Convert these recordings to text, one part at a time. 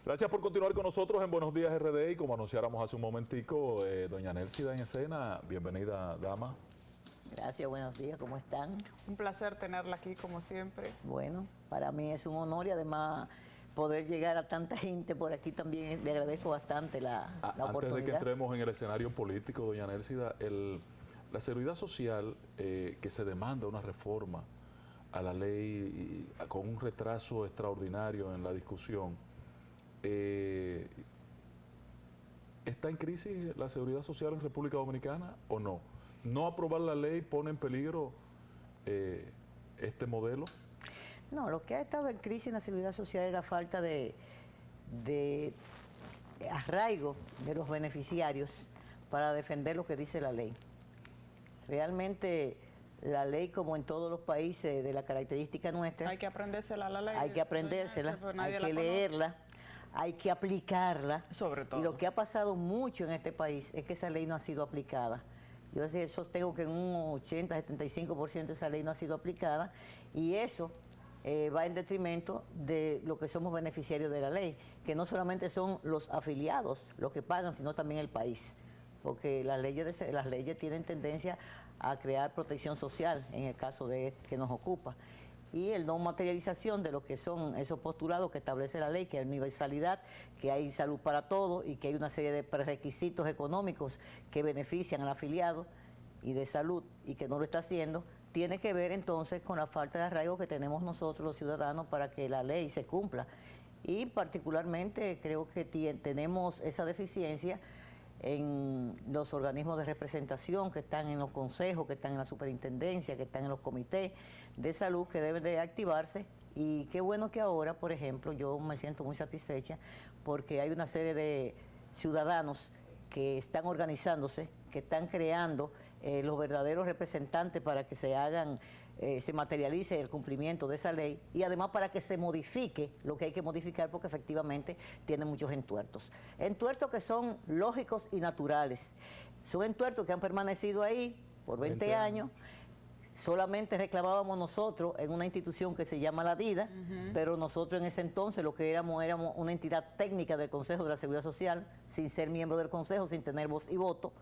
Gracias por continuar con nosotros en Buenos Días RD y como anunciáramos hace un momentico, doña Nélcida en escena. Bienvenida, dama. Gracias, buenos días, ¿cómo están? Un placer tenerla aquí como siempre. Bueno, para mí es un honor y además poder llegar a tanta gente por aquí también le agradezco bastante la oportunidad. Antes de que entremos en el escenario político, doña Nélcida, la seguridad social que se demanda una reforma a la ley con un retraso extraordinario en la discusión, ¿está en crisis la seguridad social en República Dominicana o no? ¿No aprobar la ley pone en peligro este modelo? No, lo que ha estado en crisis en la seguridad social es la falta de arraigo de los beneficiarios para defender lo que dice la ley. Realmente la ley, como en todos los países de la característica nuestra, hay que aprendérsela la ley. Hay que aprendérsela, hay que leerla, hay que aplicarla. Sobre todo. Y lo que ha pasado mucho en este país es que esa ley no ha sido aplicada. Yo sostengo que en un 80-75% esa ley no ha sido aplicada y eso va en detrimento de lo que somos beneficiarios de la ley, que no solamente son los afiliados los que pagan, sino también el país, porque las leyes tienen tendencia a crear protección social en el caso de que nos ocupa. Y el no materialización de lo que son esos postulados que establece la ley, que hay universalidad, que hay salud para todos y que hay una serie de prerequisitos económicos que benefician al afiliado y de salud y que no lo está haciendo, tiene que ver entonces con la falta de arraigo que tenemos nosotros los ciudadanos para que la ley se cumpla. Y particularmente creo que tenemos esa deficiencia en los organismos de representación que están en los consejos, que están en la superintendencia, que están en los comités de salud que deben de activarse. Y qué bueno que ahora, por ejemplo, yo me siento muy satisfecha porque hay una serie de ciudadanos que están organizándose, que están creando los verdaderos representantes para que se materialice el cumplimiento de esa ley y además para que se modifique lo que hay que modificar porque efectivamente tiene muchos entuertos. Entuertos que son lógicos y naturales. Son entuertos que han permanecido ahí por 20 años. Solamente reclamábamos nosotros en una institución que se llama la DIDA, pero nosotros en ese entonces lo que éramos una entidad técnica del Consejo de la Seguridad Social, sin ser miembro del Consejo, sin tener voz y voto.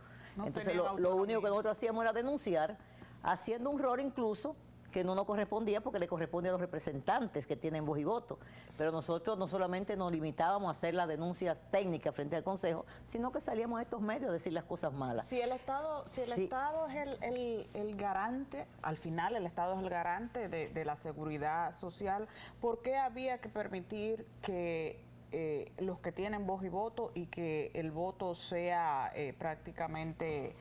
Entonces lo único que nosotros hacíamos era denunciar, haciendo un rol incluso que no nos correspondía porque le corresponde a los representantes que tienen voz y voto. Pero nosotros no solamente nos limitábamos a hacer las denuncias técnicas frente al Consejo, sino que salíamos a estos medios a decir las cosas malas. Si el Estado es el garante, al final el Estado es el garante de la seguridad social, ¿por qué había que permitir que los que tienen voz y voto y que el voto sea prácticamente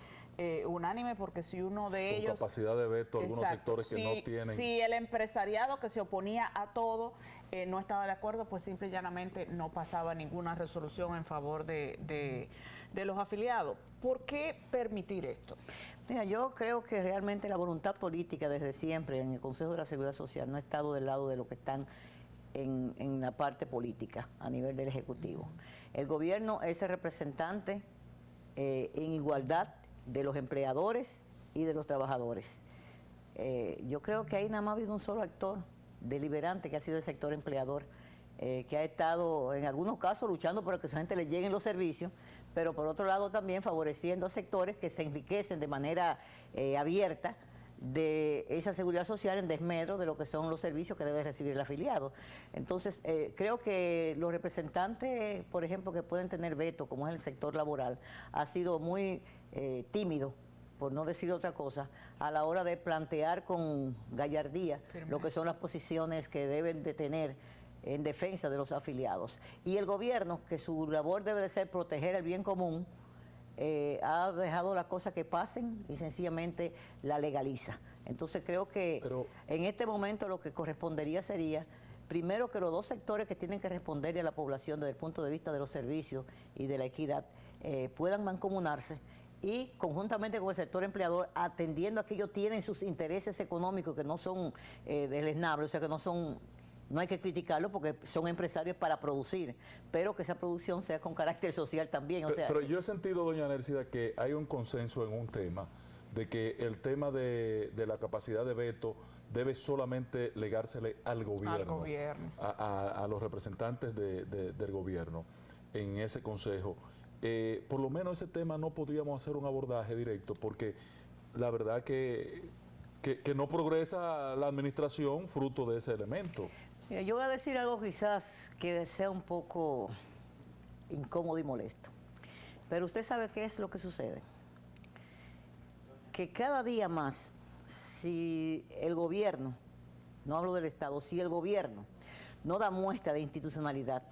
unánime? Porque si uno de ellos... Con capacidad de veto, algunos exacto, sectores que no tienen... Si el empresariado que se oponía a todo no estaba de acuerdo, pues simple y llanamente no pasaba ninguna resolución en favor de los afiliados. ¿Por qué permitir esto? Mira, yo creo que realmente la voluntad política desde siempre en el Consejo de la Seguridad Social no ha estado del lado de los que están en la parte política a nivel del Ejecutivo. El gobierno es el representante en igualdad de los empleadores y de los trabajadores. Yo creo que ahí nada más ha habido un solo actor deliberante que ha sido el sector empleador, que ha estado en algunos casos luchando por que a esa gente le lleguen los servicios, pero por otro lado también favoreciendo a sectores que se enriquecen de manera abierta de esa seguridad social en desmedro de lo que son los servicios que debe recibir el afiliado. Entonces, creo que los representantes, por ejemplo, que pueden tener veto, como es el sector laboral, ha sido muy tímido, por no decir otra cosa, a la hora de plantear con gallardía lo que son las posiciones que deben de tener en defensa de los afiliados. Y el gobierno, que su labor debe de ser proteger el bien común, ha dejado las cosas que pasen y sencillamente la legaliza. Entonces creo que en este momento lo que correspondería sería, primero, que los dos sectores que tienen que responderle a la población desde el punto de vista de los servicios y de la equidad puedan mancomunarse y conjuntamente con el sector empleador, atendiendo a que ellos tienen sus intereses económicos que no son deleznables, o sea que no hay que criticarlo porque son empresarios para producir, pero que esa producción sea con carácter social también. Pero yo he sentido, doña Nélcida, que hay un consenso en un tema de que el tema de la capacidad de veto debe solamente legársele al gobierno, a los representantes del gobierno en ese consejo. Por lo menos ese tema no podríamos hacer un abordaje directo porque la verdad que no progresa la administración fruto de ese elemento. Mira, yo voy a decir algo quizás que sea un poco incómodo y molesto, pero usted sabe qué es lo que sucede. Que cada día más, si el gobierno, no hablo del Estado, si el gobierno no da muestra de institucionalidad,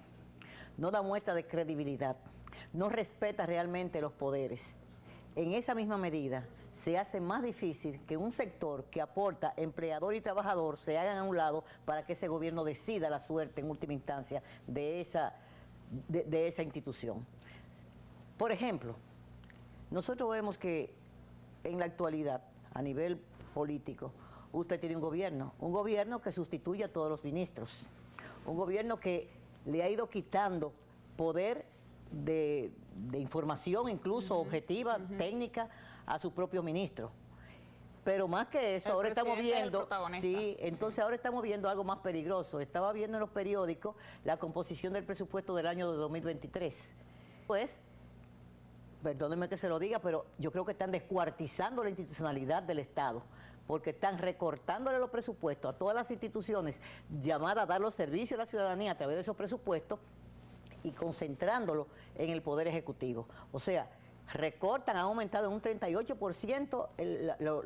no da muestra de credibilidad, no respeta realmente los poderes, en esa misma medida se hace más difícil que un sector que aporta empleador y trabajador se hagan a un lado para que ese gobierno decida la suerte en última instancia de esa institución. Por ejemplo, nosotros vemos que en la actualidad, a nivel político, usted tiene un gobierno que sustituye a todos los ministros, un gobierno que le ha ido quitando poder de información, incluso objetiva, técnica, a su propio ministro. Pero más que eso, ahora estamos viendo, sí, entonces ahora estamos viendo algo más peligroso. Estaba viendo en los periódicos la composición del presupuesto del año de 2023. Pues, perdónenme que se lo diga, pero yo creo que están descuartizando la institucionalidad del Estado, porque están recortándole los presupuestos a todas las instituciones llamadas a dar los servicios a la ciudadanía a través de esos presupuestos y concentrándolo en el Poder Ejecutivo. O sea, recortan, han aumentado en un 38%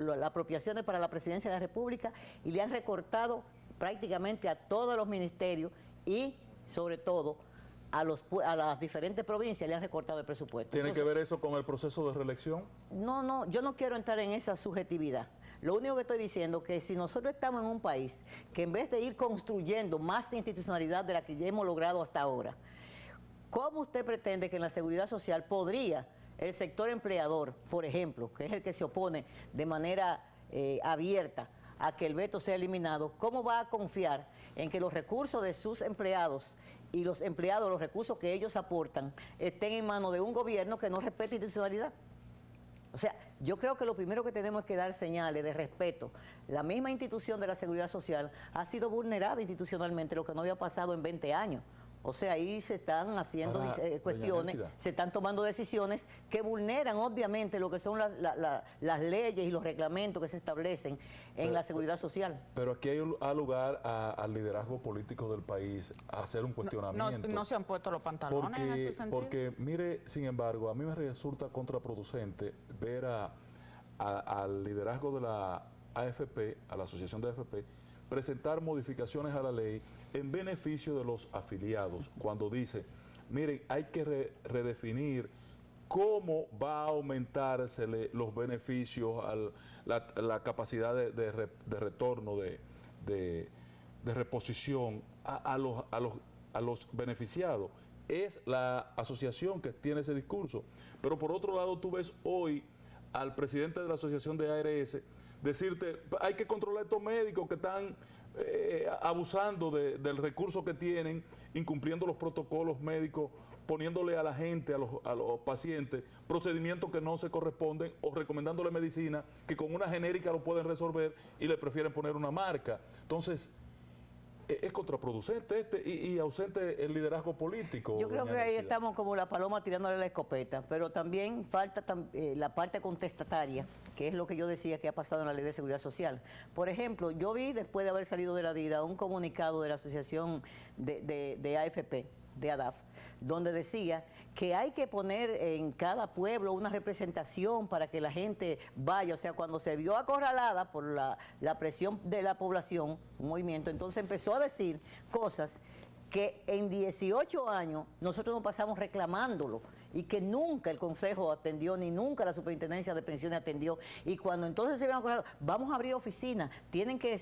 las apropiaciones para la Presidencia de la República y le han recortado prácticamente a todos los ministerios y, sobre todo, a las diferentes provincias le han recortado el presupuesto. ¿Tiene que ver eso con el proceso de reelección? No, yo no quiero entrar en esa subjetividad. Lo único que estoy diciendo es que si nosotros estamos en un país que en vez de ir construyendo más institucionalidad de la que ya hemos logrado hasta ahora, ¿cómo usted pretende que en la seguridad social podría el sector empleador, por ejemplo, que es el que se opone de manera abierta a que el veto sea eliminado, cómo va a confiar en que los recursos de sus empleados y los empleados, los recursos que ellos aportan, estén en manos de un gobierno que no respete institucionalidad? O sea, yo creo que lo primero que tenemos es que dar señales de respeto. La misma institución de la seguridad social ha sido vulnerada institucionalmente, lo que no había pasado en 20 años. O sea, ahí se están haciendo cuestiones, se están tomando decisiones que vulneran obviamente lo que son las leyes y los reglamentos que se establecen en la seguridad social. Pero aquí hay lugar al liderazgo político del país a hacer un cuestionamiento. No se han puesto los pantalones en ese sentido. Porque, mire, sin embargo, a mí me resulta contraproducente ver al liderazgo de la AFP, a la Asociación de AFP, presentar modificaciones a la ley en beneficio de los afiliados, cuando dice, miren, hay que redefinir cómo va a aumentársele los beneficios, la capacidad de retorno, de reposición a los beneficiados. Es la asociación que tiene ese discurso. Pero por otro lado, tú ves hoy al presidente de la Asociación de ARS decirte, hay que controlar a estos médicos que están abusando del recurso que tienen, incumpliendo los protocolos médicos, poniéndole a la gente, a los pacientes, procedimientos que no se corresponden o recomendándole medicina que con una genérica lo pueden resolver y le prefieren poner una marca. Entonces, es contraproducente y ausente el liderazgo político. Yo creo que ahí estamos como la paloma tirándole la escopeta, pero también falta la parte contestataria, que es lo que yo decía que ha pasado en la Ley de Seguridad Social. Por ejemplo, yo vi después de haber salido de la DIDA un comunicado de la Asociación de AFP, de ADAF, donde decía que hay que poner en cada pueblo una representación para que la gente vaya. O sea, cuando se vio acorralada por la presión de la población, un movimiento, entonces empezó a decir cosas que en 18 años nosotros nos pasamos reclamándolo y que nunca el Consejo atendió, ni nunca la Superintendencia de Pensiones atendió. Y cuando entonces se vieron acorralados, vamos a abrir oficinas, tienen que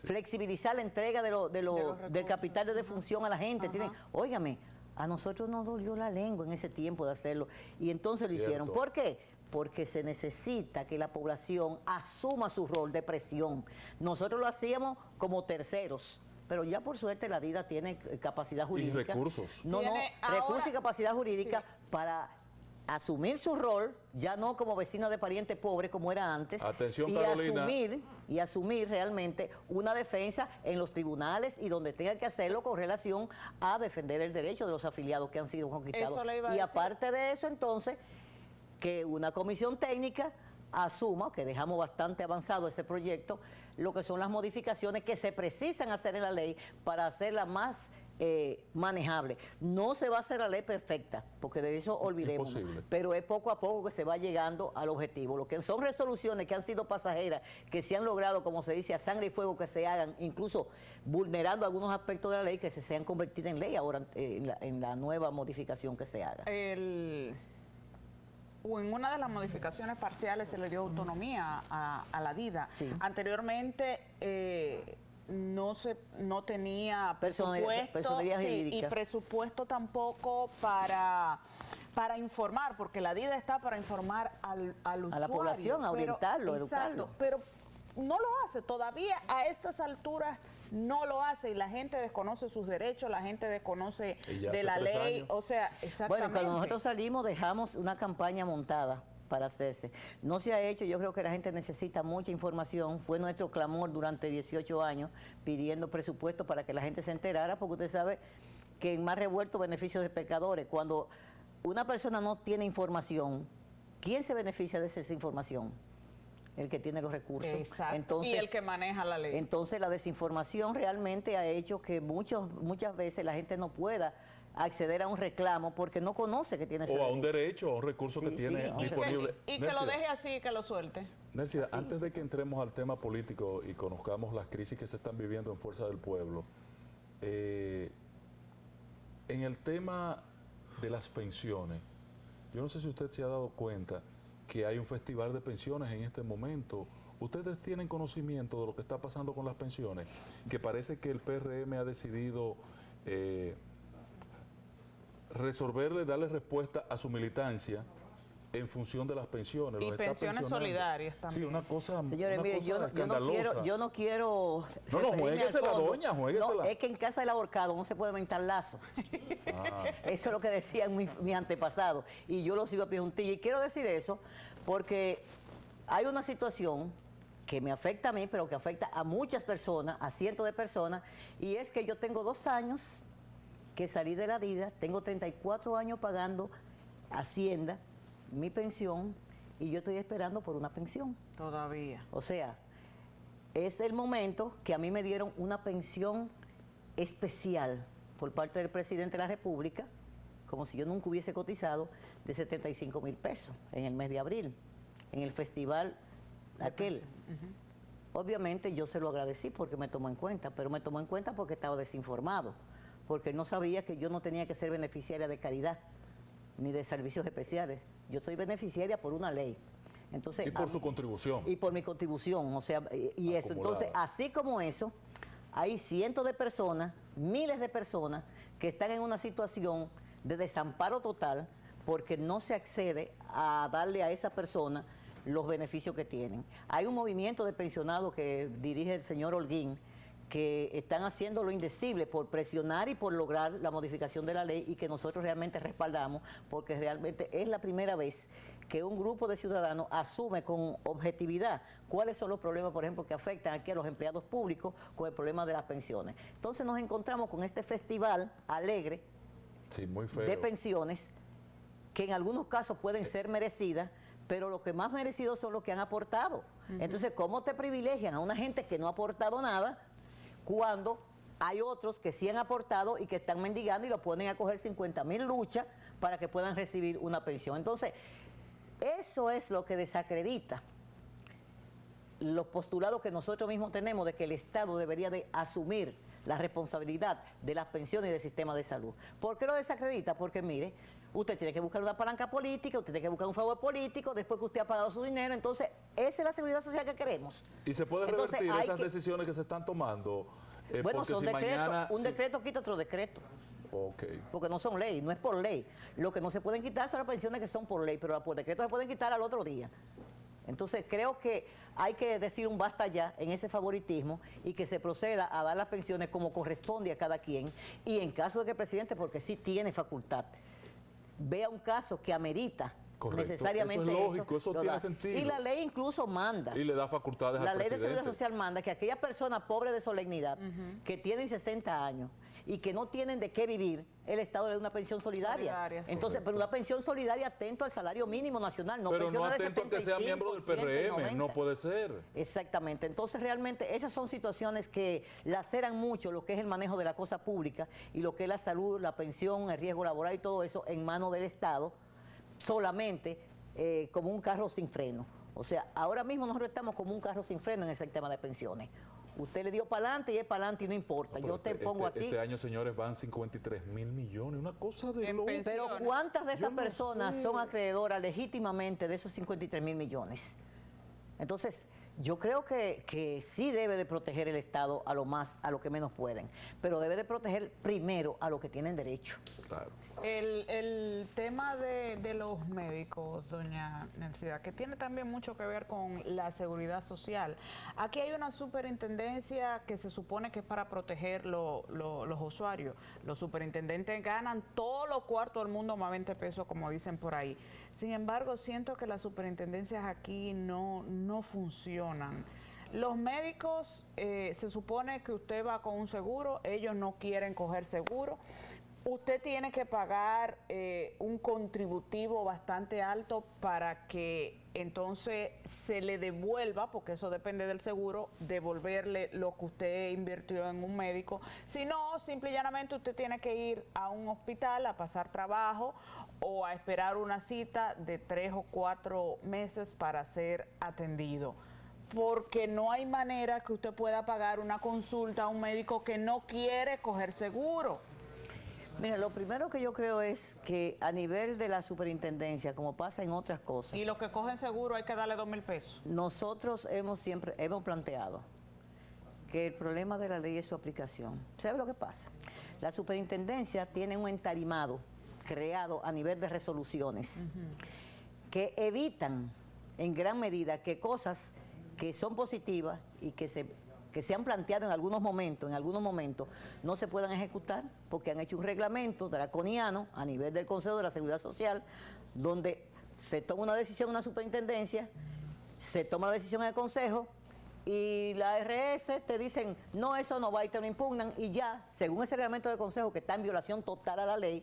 flexibilizar la entrega del capital de defunción a la gente. Óigame, a nosotros nos dolió la lengua en ese tiempo de hacerlo y entonces lo hicieron. ¿Por qué? Porque se necesita que la población asuma su rol de presión. Nosotros lo hacíamos como terceros, pero ya por suerte la DIDA tiene capacidad jurídica. Y recursos. Recursos y capacidad jurídica para asumir su rol, ya no como vecina de pariente pobre como era antes, Atención, y Carolina. asumir realmente una defensa en los tribunales y donde tenga que hacerlo con relación a defender el derecho de los afiliados que han sido conquistados. Eso le iba a Y decir. aparte de eso, entonces, que una comisión técnica asuma, que dejamos bastante avanzado ese proyecto, lo que son las modificaciones que se precisan hacer en la ley para hacerla más manejable. No se va a hacer la ley perfecta, porque de eso olvidemos, Imposible. pero es poco a poco que se va llegando al objetivo. Lo que son resoluciones que han sido pasajeras, que se han logrado, como se dice, a sangre y fuego, que se hagan, incluso vulnerando algunos aspectos de la ley, que se sean convertidas en ley ahora en la nueva modificación que se haga. En una de las modificaciones parciales se le dio autonomía a la DIDA. Sí. Anteriormente no tenía Personalidad presupuesto y jurídica. presupuesto tampoco para informar, porque la DIDA está para informar al usuario. A la población, a orientarlo, exacto, educarlo. pero no lo hace, todavía a estas alturas no lo hace y la gente desconoce sus derechos, la gente desconoce Y ya de hace la 3 ley, años. o sea, exactamente. Bueno, cuando nosotros salimos dejamos una campaña montada para hacerse. No se ha hecho, yo creo que la gente necesita mucha información. Fue nuestro clamor durante 18 años pidiendo presupuesto para que la gente se enterara, porque usted sabe que en más revuelto beneficios de pecadores. Cuando una persona no tiene información, ¿quién se beneficia de esa información? El que tiene los recursos. Exacto. Entonces, y el que maneja la ley. Entonces la desinformación realmente ha hecho que muchas veces la gente no pueda acceder a un reclamo porque no conoce que tiene ese O a un derecho. derecho, a un recurso que Sí, tiene sí. disponible. Y que lo deje así, que lo suelte. Nércida, Así, antes sí, de que entremos al tema político y conozcamos las crisis que se están viviendo en Fuerza del Pueblo, en el tema de las pensiones, yo no sé si usted se ha dado cuenta que hay un festival de pensiones en este momento. ¿Ustedes tienen conocimiento de lo que está pasando con las pensiones? Que parece que el PRM ha decidido resolverle, darle respuesta a su militancia en función de las pensiones. Y Los está pensiones pensionando. solidarias también. Sí, una cosa, Señores, una mire, cosa yo no escandalosa. quiero No, referirme juéguesela, al fondo. doña, juéguesela. No, es que en casa del ahorcado no se puede mentar lazo. Ah. Eso es lo que decían mi antepasado. Y yo lo sigo a pie juntilla. Y quiero decir eso porque hay una situación que me afecta a mí, pero que afecta a muchas personas, a cientos de personas, y es que yo tengo 2 años que salí de la DIDA, tengo 34 años pagando Hacienda, mi pensión, y yo estoy esperando por una pensión. Todavía. O sea, es el momento que a mí me dieron una pensión especial por parte del presidente de la República, como si yo nunca hubiese cotizado, de 75,000 pesos en el mes de abril, en el festival aquel. Obviamente yo se lo agradecí porque me tomó en cuenta, pero me tomó en cuenta porque estaba desinformado, porque no sabía que yo no tenía que ser beneficiaria de caridad ni de servicios especiales. Yo soy beneficiaria por una ley. Entonces, Y por su contribución. y por mi contribución, o sea, y eso. Acumulada. Entonces, así como eso, hay cientos de personas, miles de personas que están en una situación de desamparo total porque no se accede a darle a esa persona los beneficios que tienen. Hay un movimiento de pensionados que dirige el señor Holguín, que están haciendo lo indecible por presionar y por lograr la modificación de la ley y que nosotros realmente respaldamos, porque realmente es la primera vez que un grupo de ciudadanos asume con objetividad cuáles son los problemas, por ejemplo, que afectan aquí a los empleados públicos con el problema de las pensiones. Entonces nos encontramos con este festival alegre Sí, muy feo. de pensiones que en algunos casos pueden ser merecidas, pero los que más merecidos son los que han aportado. Entonces, ¿cómo te privilegian a una gente que no ha aportado nada cuando hay otros que sí han aportado y que están mendigando y lo ponen a coger 50,000 luchas para que puedan recibir una pensión? Entonces, eso es lo que desacredita los postulados que nosotros mismos tenemos de que el Estado debería de asumir la responsabilidad de las pensiones y del sistema de salud. ¿Por qué lo desacredita? Porque mire, usted tiene que buscar una palanca política, usted tiene que buscar un favor político después que usted ha pagado su dinero. Entonces, esa es la seguridad social que queremos. Y se puede Entonces, revertir hay esas que- decisiones que se están tomando. Bueno, porque son si decretos. mañana, Un si- decreto quita otro decreto. Ok. Porque no son ley, no es por ley. Lo que no se pueden quitar son las pensiones que son por ley, pero las por decreto se pueden quitar al otro día. Entonces creo que hay que decir un basta ya en ese favoritismo y que se proceda a dar las pensiones como corresponde a cada quien, y en caso de que el presidente, porque sí tiene facultad vea un caso que amerita Correcto. necesariamente eso es lógico, eso lo tiene da. sentido. Y la ley incluso manda. Y le da facultades La al ley de presidente. Seguridad Social manda que aquellas personas pobres de solemnidad que tienen 60 años y que no tienen de qué vivir, el Estado le da una pensión solidaria. Sí. Entonces, pero una pensión solidaria atento al salario mínimo nacional, no pero no pensiones de atento a que sea miembro del 75, PRM, 90. no puede ser. Exactamente. Entonces, realmente esas son situaciones que laceran mucho lo que es el manejo de la cosa pública y lo que es la salud, la pensión, el riesgo laboral y todo eso en manos del Estado, solamente como un carro sin freno. O sea, ahora mismo nosotros estamos como un carro sin freno en ese tema de pensiones. Usted le dio para adelante y es para adelante y no importa. No, yo te pongo a ti. Este año, señores, van 53.000 millones, una cosa de loco. Pero ¿cuántas de esas Yo no personas sé. son acreedoras legítimamente de esos 53.000 millones? Entonces, yo creo que sí debe de proteger el Estado a lo que menos pueden, pero debe de proteger primero a los que tienen derecho. Claro. El tema de los médicos, doña Nelcida, que tiene también mucho que ver con la seguridad social. Aquí hay una superintendencia que se supone que es para proteger los usuarios. Los superintendentes ganan todos los cuartos del mundo más 20 pesos, como dicen por ahí. Sin embargo, siento que las superintendencias aquí no funcionan. Los médicos, se supone que usted va con un seguro, ellos no quieren coger seguro. Usted tiene que pagar un contributivo bastante alto para que entonces se le devuelva, porque eso depende del seguro, devolverle lo que usted invirtió en un médico. Si no, simple y llanamente usted tiene que ir a un hospital a pasar trabajo o a esperar una cita de 3 o 4 meses para ser atendido. Porque no hay manera que usted pueda pagar una consulta a un médico que no quiere coger seguro. Mira, lo primero que yo creo es que a nivel de la superintendencia, como pasa en otras cosas, Y los que cogen seguro hay que darle 2.000 pesos. nosotros siempre hemos planteado que el problema de la ley es su aplicación. ¿Sabe lo que pasa? La superintendencia tiene un entarimado creado a nivel de resoluciones que evitan en gran medida que cosas que son positivas y que se han planteado en algunos momentos, no se puedan ejecutar porque han hecho un reglamento draconiano a nivel del Consejo de la Seguridad Social, donde se toma una decisión en una superintendencia, se toma la decisión en el Consejo y la ARS te dicen, no, eso no va y te lo impugnan y ya, según ese reglamento del Consejo que está en violación total a la ley,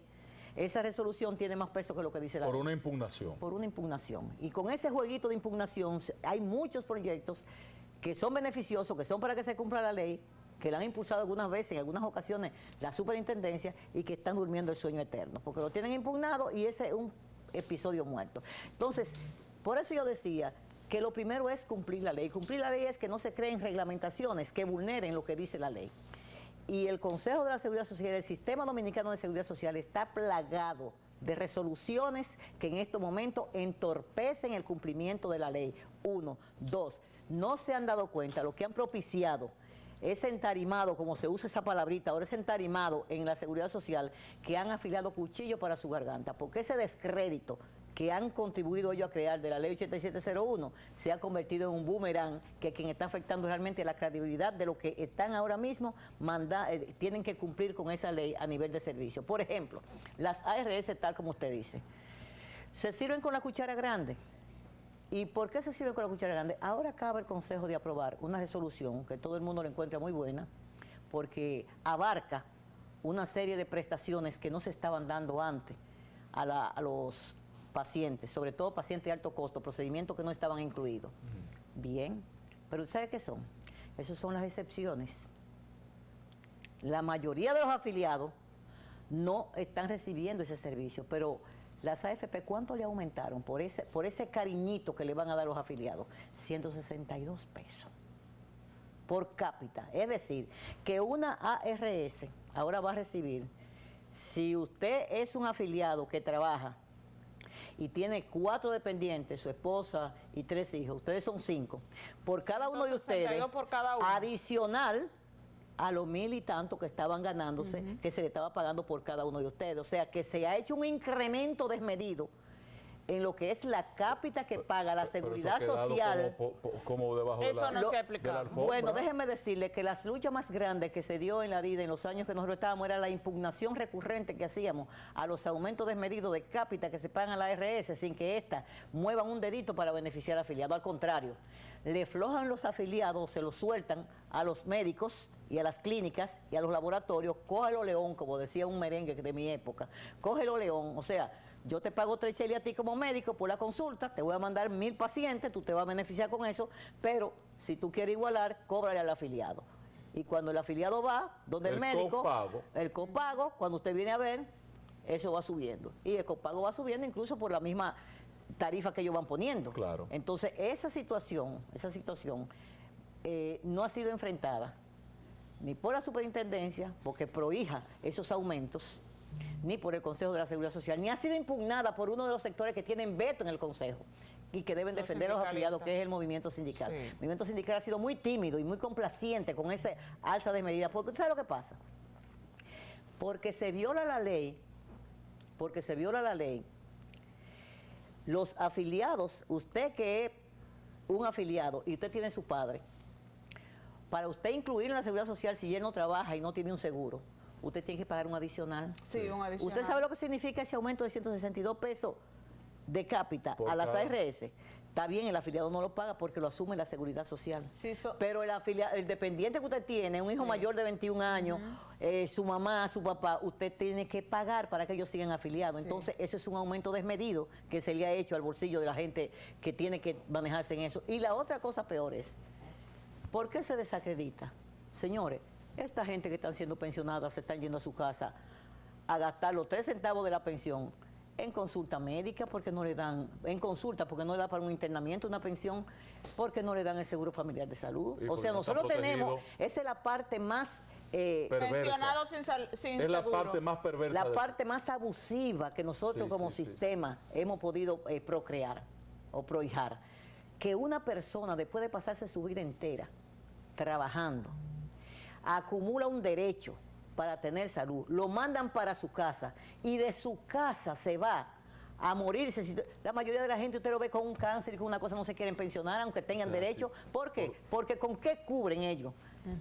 esa resolución tiene más peso que lo que dice la ley. Por una impugnación. Por una impugnación. Y con ese jueguito de impugnación hay muchos proyectos que son beneficiosos, que son para que se cumpla la ley, que la han impulsado algunas veces, en algunas ocasiones, la superintendencia, y que están durmiendo el sueño eterno, porque lo tienen impugnado y ese es un episodio muerto. Entonces, por eso yo decía que lo primero es cumplir la ley. Cumplir la ley es que no se creen reglamentaciones que vulneren lo que dice la ley. Y el Consejo de la Seguridad Social, el Sistema Dominicano de Seguridad Social está plagado de resoluciones que en estos momentos entorpecen el cumplimiento de la ley. 1, 2, no se han dado cuenta lo que han propiciado ese entarimado, como se usa esa palabrita, ahora ese entarimado en la seguridad social, que han afilado cuchillo para su garganta, porque ese descrédito que han contribuido ellos a crear de la ley 8701 se ha convertido en un boomerang que quien está afectando realmente la credibilidad de lo que están ahora mismo tienen que cumplir con esa ley a nivel de servicio. Por ejemplo, las ARS, tal como usted dice, se sirven con la cuchara grande. ¿Y por qué se sirve con la cuchara grande? Ahora acaba el Consejo de aprobar una resolución que todo el mundo la encuentra muy buena, porque abarca una serie de prestaciones que no se estaban dando antes a los pacientes, sobre todo pacientes de alto costo, procedimientos que no estaban incluidos. Bien, pero ¿sabe qué son? Esas son las excepciones. La mayoría de los afiliados no están recibiendo ese servicio, pero las AFP, ¿cuánto le aumentaron por ese cariñito que le van a dar los afiliados? 162 pesos por cápita. Es decir, que una ARS ahora va a recibir, si usted es un afiliado que trabaja y tiene 4 dependientes, su esposa y 3 hijos, ustedes son 5, por cada uno de ustedes, por cada uno, adicional a los 1.000 y tanto que estaban ganándose, que se le estaba pagando por cada uno de ustedes. O sea, que se ha hecho un incremento desmedido en lo que es la cápita que paga la seguridad Pero eso ha quedado social. como debajo de Eso la, no se ha de la aplicado. alfombra. Bueno, déjenme decirle que las luchas más grandes que se dio en la DIDA en los años que nosotros estábamos era la impugnación recurrente que hacíamos a los aumentos desmedidos de cápita que se pagan a la ARS sin que ésta muevan un dedito para beneficiar al afiliado. Al contrario, le flojan los afiliados, se los sueltan a los médicos y a las clínicas y a los laboratorios. Cógelo León, como decía un merengue de mi época. Cógelo León, o sea, yo te pago 3 cheles a ti como médico por la consulta, te voy a mandar 1000 pacientes, tú te vas a beneficiar con eso, pero si tú quieres igualar, cóbrale al afiliado. Y cuando el afiliado va, donde el médico, el copago, cuando usted viene a ver, eso va subiendo. Y el copago va subiendo incluso por la misma tarifa que ellos van poniendo. Claro. Entonces, esa situación no ha sido enfrentada ni por la superintendencia, porque prohija esos aumentos, ni por el Consejo de la Seguridad Social, ni ha sido impugnada por uno de los sectores que tienen veto en el Consejo y que deben defender a los afiliados, que es el movimiento sindical. Sí. El movimiento sindical ha sido muy tímido y muy complaciente con esa alza de medidas. Porque ¿sabe lo que pasa? Porque se viola la ley, los afiliados, usted que es un afiliado y usted tiene su padre, para usted incluir en la Seguridad Social, si él no trabaja y no tiene un seguro, usted tiene que pagar un adicional. Sí, un adicional. ¿Usted sabe lo que significa ese aumento de 162 pesos de cápita Por a las cada- ARS? Está bien, el afiliado no lo paga porque lo asume la Seguridad Social. Sí, Pero el dependiente que usted tiene, un hijo mayor de 21 años, su mamá, su papá, usted tiene que pagar para que ellos sigan afiliados. Sí. Entonces, eso es un aumento desmedido que se le ha hecho al bolsillo de la gente que tiene que manejarse en eso. Y la otra cosa peor es, ¿por qué se desacredita? Señores, esta gente que están siendo pensionadas se están yendo a su casa a gastar los 3 centavos de la pensión en consulta médica porque no le dan, en consulta porque no le dan para un internamiento, una pensión, porque no le dan el seguro familiar de salud. Y O porque sea, no están nosotros tenemos, protegidos. esa es la parte más... Perversa. Pensionados sin Es la seguro. parte más perversa. la de- parte más abusiva que nosotros Sí, como sí, sí. sistema hemos podido procrear o prohijar. Que una persona, después de pasarse su vida entera trabajando, acumula un derecho para tener salud, lo mandan para su casa y de su casa se va a morirse. La mayoría de la gente usted lo ve con un cáncer y con una cosa no se quieren pensionar, aunque tengan O sea, derecho. sí. ¿Por qué? Porque ¿con qué cubren ellos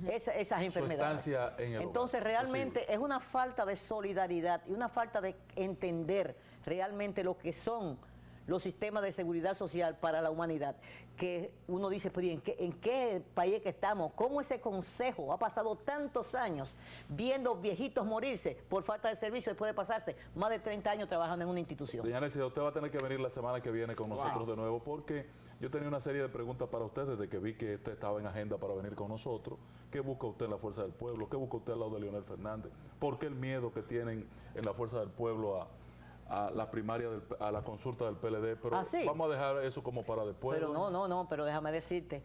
esas enfermedades? estancia en el Entonces hogar, realmente posible. es una falta de solidaridad y una falta de entender realmente lo que son los sistemas de seguridad social para la humanidad, que uno dice, pero ¿y en qué país que estamos? ¿Cómo ese consejo ha pasado tantos años viendo viejitos morirse por falta de servicio después de pasarse más de 30 años trabajando en una institución? Doña Nélida, usted va a tener que venir la semana que viene con nosotros Wow. de nuevo porque yo tenía una serie de preguntas para usted desde que vi que usted estaba en agenda para venir con nosotros. ¿Qué busca usted en la Fuerza del Pueblo? ¿Qué busca usted al lado de Leonel Fernández? ¿Por qué el miedo que tienen en la Fuerza del Pueblo a la primaria, a la consulta del PLD? Pero sí. vamos a dejar eso como para después. Pero no, pero déjame decirte,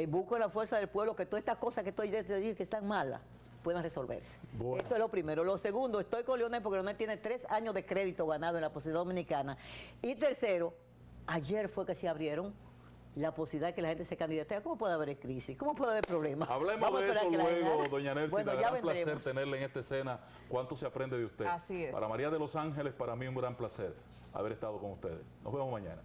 busco en la fuerza del pueblo que todas estas cosas que estoy diciendo que están malas puedan resolverse. Bueno. Eso es lo primero. Lo segundo, estoy con Leonel porque Leonel tiene 3 años de crédito ganado en la Sociedad Dominicana. Y tercero, ayer fue que se abrieron la posibilidad de que la gente se candidatea. ¿Cómo puede haber crisis? ¿Cómo puede haber problemas? Hablemos Vamos a de esperar eso que la luego, gente- doña Nélida. Bueno, ya Gran placer vendremos. tenerla en esta escena. ¿Cuánto se aprende de usted? Así es. Para María de los Ángeles, para mí un gran placer haber estado con ustedes. Nos vemos mañana.